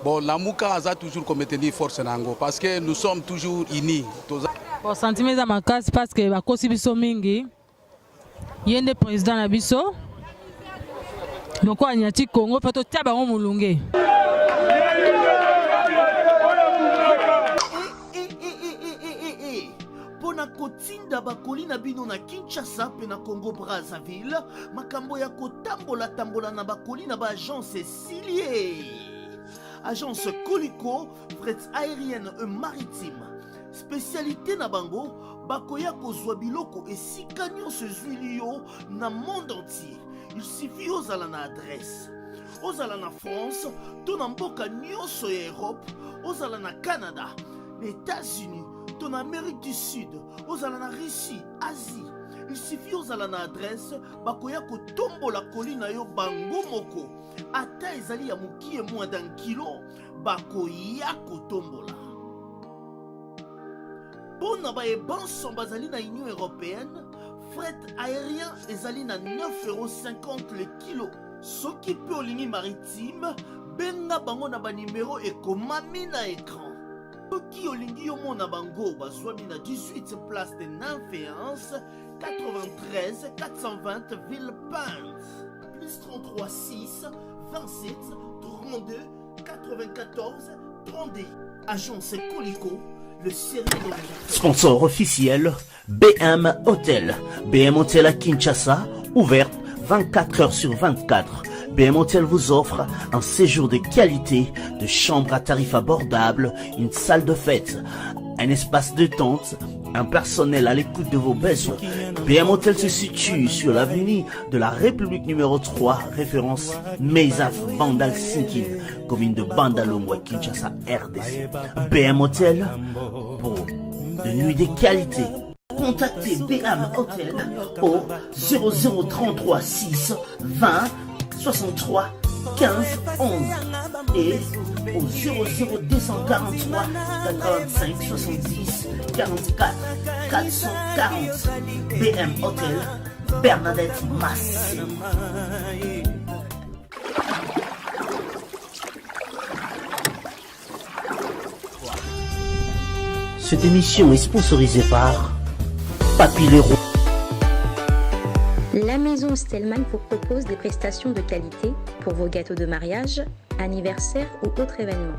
Bon, la Mouka a toujours comme tenir force nango parce que nous sommes toujours unis. Bon, sentiment à ma case parce que la Kosibiso Mingi, il y a un président Nabiso. Donc, on y a un Congo, il faut que tu aies un moulungue. Pona kotinda bakoli na bino na Kinshasa pe na Congo Brazzaville, makambo ya kotambola na bakoli na ba agence Silier. Agence Colicot, fret aérienne et maritime. Spécialité na bango, bakoya kozwa biloko esika nyonso ezwili yo na monde entier. Il suffit ozala na adresse. Ozala na France, to na mboka nyonso ya Europe, ozala na Canada, les États-Unis, to na Amérique du Sud, ozala na Russie, Asie. Il suffit ozala na adresse, bakoya kotombola kolina yo bango moko. Ata ezali ya mokie moins d'un kilo, bakoya kotombola. Pona ba ebanso bazali na Union Européenne, fret aérien ezali na 9,50 € le kilo. Soki pe olingi maritime, benga bango na ba numéro ekomami na écran. Soki olingi yo mona bango bazwami na 18 place de Nanféance, 93 420 Villepinte. Plus 33 6 27 32 94 32. Agence Colicot, le sérieux de la... Sponsor officiel, BM Hotel. BM Hotel à Kinshasa, ouverte 24 heures sur 24. BM Hotel vous offre un séjour de qualité, de chambres à tarifs abordables, une salle de fête, un espace de tente, un personnel à l'écoute de vos besoins. BM Hotel se situe sur l'avenue de la République numéro 3, référence Meizaf Bandal Sinkin, commune de Bandalongwa, Kinshasa, RDC. BM Hotel pour de nuits de qualité. Contactez BM Hotel au 0033 6 20 63 15 11 et au 00243 85 70 44 440. BM Hotel, Bernadette Massé. Cette émission est sponsorisée par Papillero. La maison Stelman vous propose des prestations de qualité pour vos gâteaux de mariage, anniversaire ou autres événements.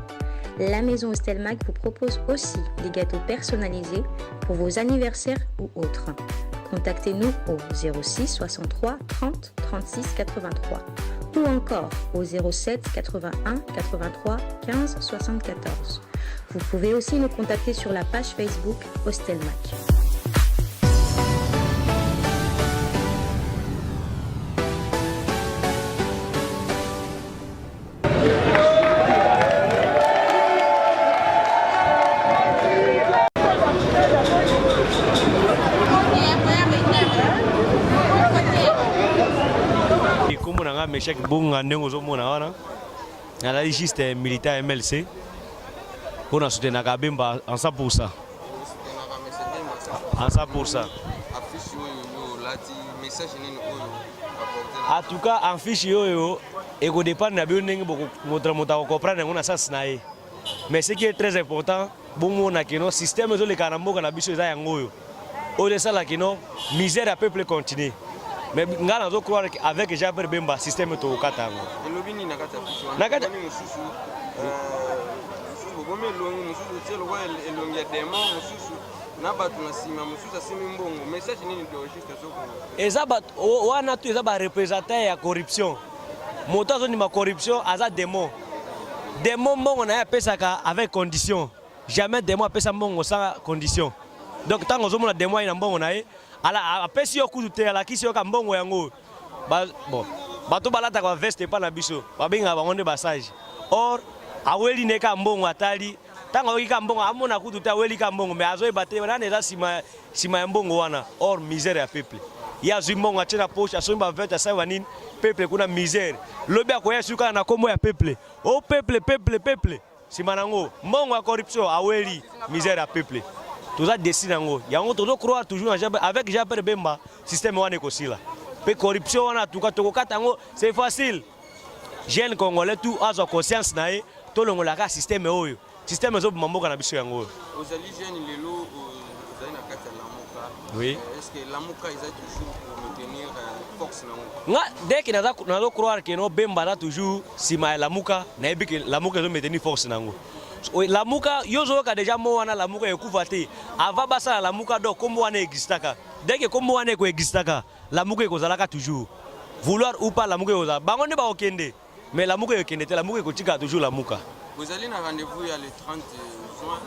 La maison Stelman vous propose aussi des gâteaux personnalisés pour vos anniversaires ou autres. Contactez-nous au 06 63 30 36 83 ou encore au 07 81 83 15 74. Vous pouvez aussi nous contacter sur la page Facebook Hostelmac. Meshek Bunga ndenge ozomona wana nalali juste militaire MLC mpona soutenaka Bemba en 100%. En 100%. En tout cas, en fiche yoyo, et qu'on dépend de la bionnée, moto comprendre on a ça snaé. Mais ce qui est très important, bon on a que nos systèmes de les canambo qu'on a biso za yangoyo. Au de ça là que nos misère à peuple continue. Mais ngala zo croire avec Jaber Bemba système to katango. Elobini na kata fiche. Na kata mususu bogome longo mususu tselo wa elongia demo mususu na batu na sima mususu asimi mbongo message nini do juste soko. Ezaba wana tu ezaba représenter ya corruption. Moto zo ni ma corruption aza demo. Demo mbongo na ya pesaka avec condition. Jamais demo pesa mbongo sans condition. Donc tango zo mona demo ina mbongo na ye ala apesi yo kutu ala kisi yo ka mbongo yango bon bato balata kwa veste pa na biso babinga bangonde basage or aweli neka mbongo atali tanga okika mbongo amona kutu te aweli ka mbongo mais azo ebate nane za sima ya mbongo wana or misère ya peuple ya zimbongo atena poche asomba vete sa wanini peuple kuna misère lobi akoya suka na kombo ya peuple o peuple sima nango mbongo ya corruption aweli misère ya peuple. Tout ça décide en haut. Il y a un autre croire toujours avec Jaber Bemba système wane kosila. Pe corruption wana tout cas c'est facile. Jeunes congolais tout a conscience naé tolongolaka système oyo système ezobima mboka na biso yango oyo ozali jeune lelo ozali na kati ya lamuka oui est-ce que lamuka eza toujours pour maintenir force nango nga dès que nazo croire que no bemba na toujours sima ya lamuka nayebi que lamuka ezo maintenir force nango lamuka yozoyoka déjà mo wana lamuka ekufa te avant basala lamuka donc kombo wana existaka dès que kombo wana ekoexistaka lamuka ekozalaka toujours vouloir ou pas lamuka ekozala bango nde baokende mais lamuka ekende te lamuka ekotika toujours lamuka bozali na rendez-vous ya le 30 juin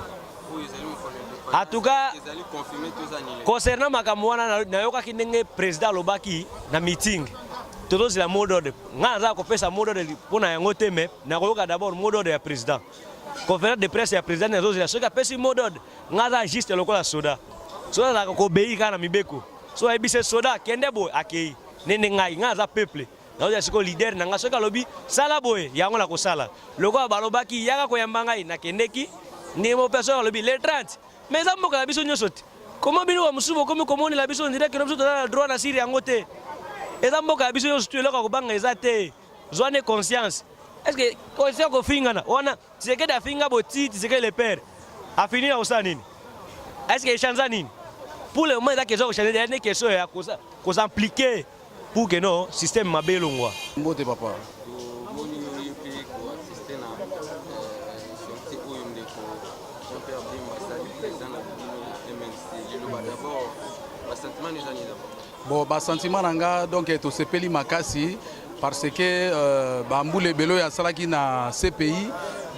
oyo ezali mokolo en tout cas ezali confirmé tozanile concernant makambo wana nayokaki ndenge président alobaki na meeting tozozela mot d'ordre nga naza kopesa mot d'ordre mpona yango te me nakoyoka d'abord mot d'ordre ya président conférence de presse ya président nazozela soki apesi mot d'ordre nga aza juste lokola soda soda azalaka kobeyi kaka na mibeko so ayebi se soda kende boye akei nende ngai nga aza peuple naozela sikoyo leader na nga soki alobi sala boye yango na kosala lokola balobaki yaka koyamba ngai nakendeki ndimo mpe soki alobi le 30 mais eza mboka na biso nyonso te komo bino wa mosusu bokomi komonela biso ndire kino biso tozala na droit na siri yango te eza mboka ya biso nyonso tu eloko ya kobanga eza te zwane conscience est ce que conscience kofingana wana Tshisekedi afinga boti Tshisekedi le père afini na kosala nini est ce que echanza nini pour le moment eza question kochange eza ne question ya kosimpliquer pour que no système mabe elongwa mbote papa omoni oyo mpe koassiste na sorti oyo ndeko Jean-Pierre Bemba asali président na bino MNC liloba d'abord basentiment ezani d'abord bon basentiment na nga donc tosepeli makasi parce que bambula ebele oyo asalaki na CPI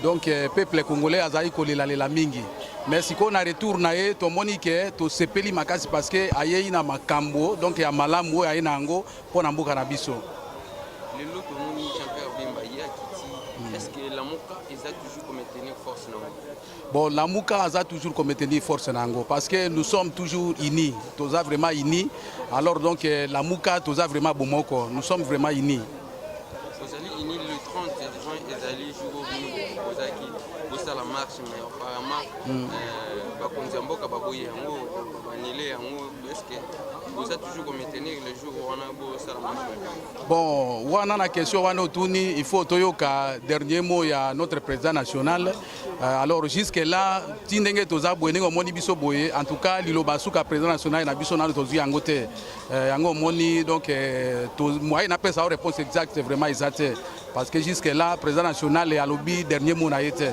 donc peuple congolais azali kolelalela mingi mais sikoyo na retour na ye tomoni ke tosepeli makasi parce que ayei na makambo donc ya malamu oyo aye na yango mpo na mboka na biso lelo tomoni Jean-Pierre Bemba ye akiti est ce que lamuka eza toujours komaintenir force nango bon lamuka aza toujours komaintenir force na yango parce que nous sommes toujours unis toza vraiment unis alors donc lamuka toza vraiment bomoko nous sommes vraiment unis ozali uni le 30 juin ezali jour bino ozaki bosala marche mais apparemment bakonzi ya mboka baboye yango banile yango est ce que boza toujours komaintenir le jour wana bosala marche bon wana na question wana otuni il faut toyoka dernier mot ya notre président national alors jusque là ti ndenge toza boye ndenge omoni biso boye en tout cas liloba suka président national na biso nano tozwi yango te yango omoni donc moye napesa o réponse exacte vraiment eza te parce que jusque là président national alobi dernier mot na ye te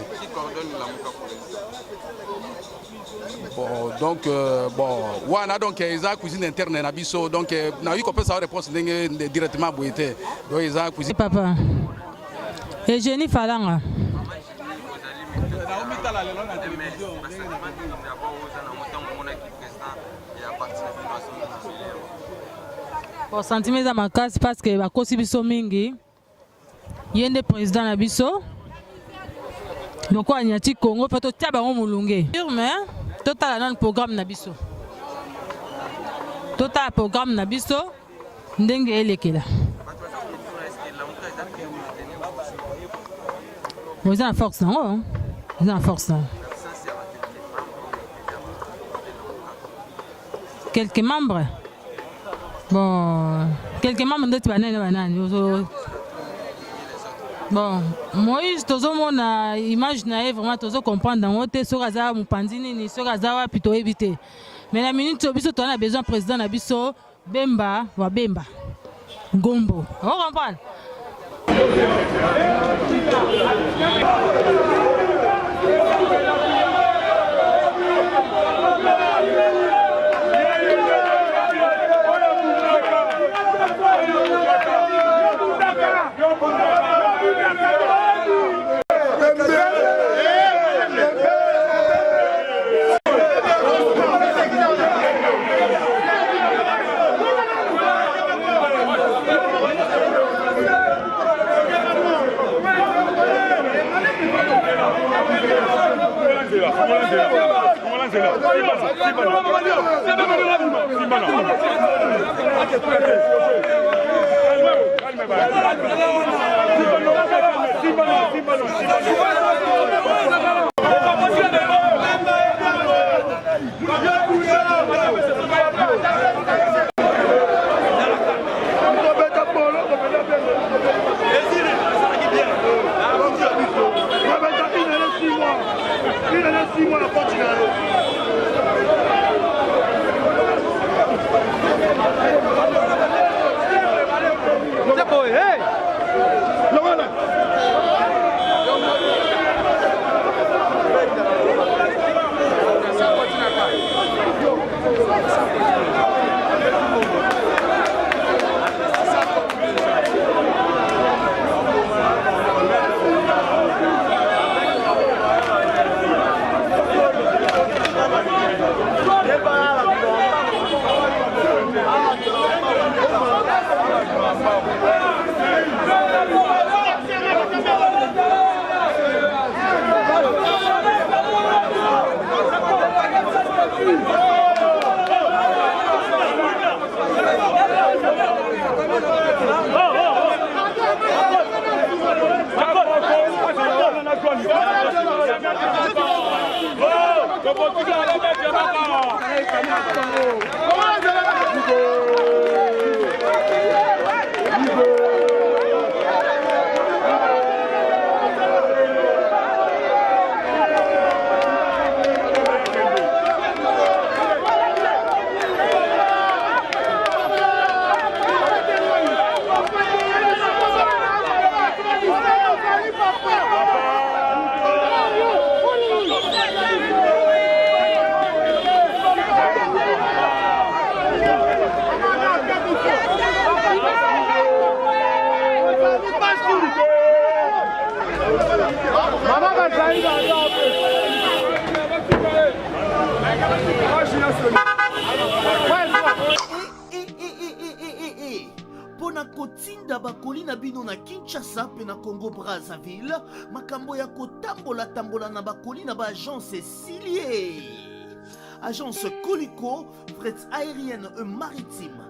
bon donc bon wana donc eza cuisine interne na biso donc na yuko pesa réponse ndenge directement boye te donc eza cuisine papa Eugénie Falanga bon sentiment eza makasi parce que bakosi biso mingi ye nde président na biso lokola nyati Congo mpe totia bango molunge mais totala nanu programme na biso totala programme na biso ndenge elekela eza na force nango eza na force nango quelques membres bon quelques membres ndeti banani bon Moïse tozomona image na ye vraiment tozo comprendre yango te soki aza mopanzi nini soki aza wapi toyebi te mais na minute oyo biso toza na besoin président na biso Bemba wa Bemba Ngombo o comprendre Pona kotinda bakoli na bino na Kinshasa pe na Congo Brazzaville, makambo ya kotambola tambola na bakoli na ba agence Silier. Agence Colicot, fret aérienne et maritime.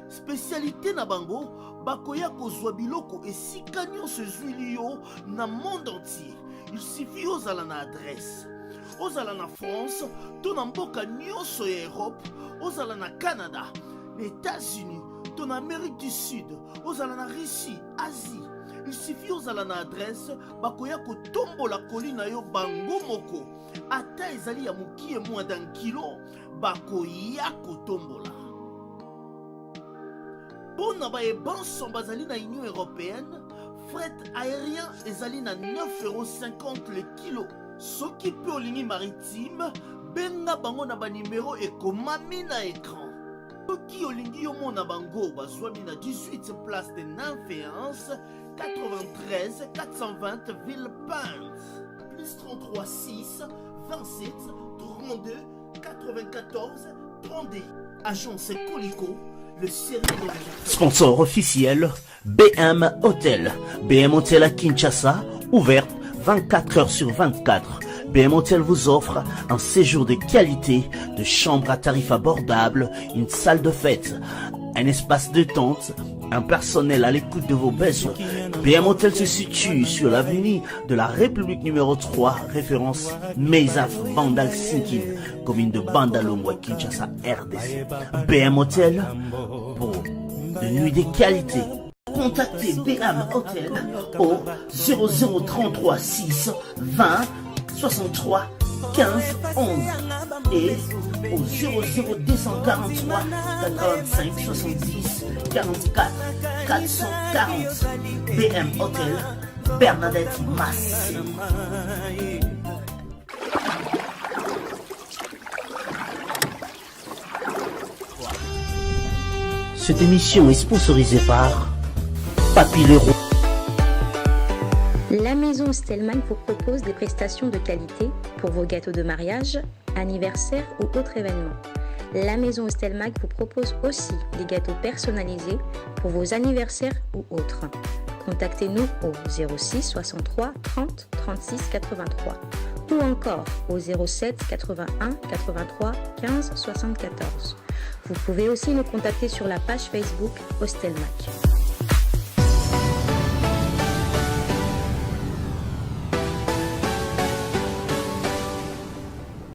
Spécialité na bango, bakoya kozwa biloko esika nyonso ezwili yo na monde entier. Il suffit ozala na adresse. Ozala na France, to na mboka nyonso ya Europe, ozala na Canada, les États-Unis, to na Amérique du Sud, ozala na Russie, Asie. Il suffit ozala na adresse, bakoya kotombola koli na yo bango moko. Ata ezali ya mokie moins d'un kilo, bakoya kotombola. Pour na bayebanso bazali na Union Européenne, fret aérien ezali na 9,50 € le kilo. Soki pe olingi maritime, benga bango na ba numéro ekomami na écran. Soki olingi yo mona bango bazwami na 18 place de Nanféance, 93 420 Villepinte. Plus 33 6 27 32 94 32. Agence Colicot, le sérieux dans les... Sponsor officiel, BM Hotel. BM Hotel à Kinshasa, ouverte 24 heures sur 24. BM Hotel vous offre un séjour de qualité, de chambres à tarifs abordables, une salle de fête, un espace de tente, un personnel à l'écoute de vos besoins. BM Hotel se situe sur l'avenue de la République numéro 3, référence Meizaf Bandal Sinkin, commune de Bandalongwa, Kinshasa, RDC. BM Hotel pour de nuits de qualité. Contactez BM Hotel au 0033 6 20 63 15 11 et au 00243 85 70 44 440. BM Hotel, Bernadette Massé. Cette émission est sponsorisée par Papy Leroy. La maison Stelman vous propose des prestations de qualité pour vos gâteaux de mariage, anniversaire ou autres événements. La maison Stelman vous propose aussi des gâteaux personnalisés pour vos anniversaires ou autres. Contactez-nous au 06 63 30 36 83 ou encore au 07 81 83 15 74. Vous pouvez aussi nous contacter sur la page Facebook Hostelmac.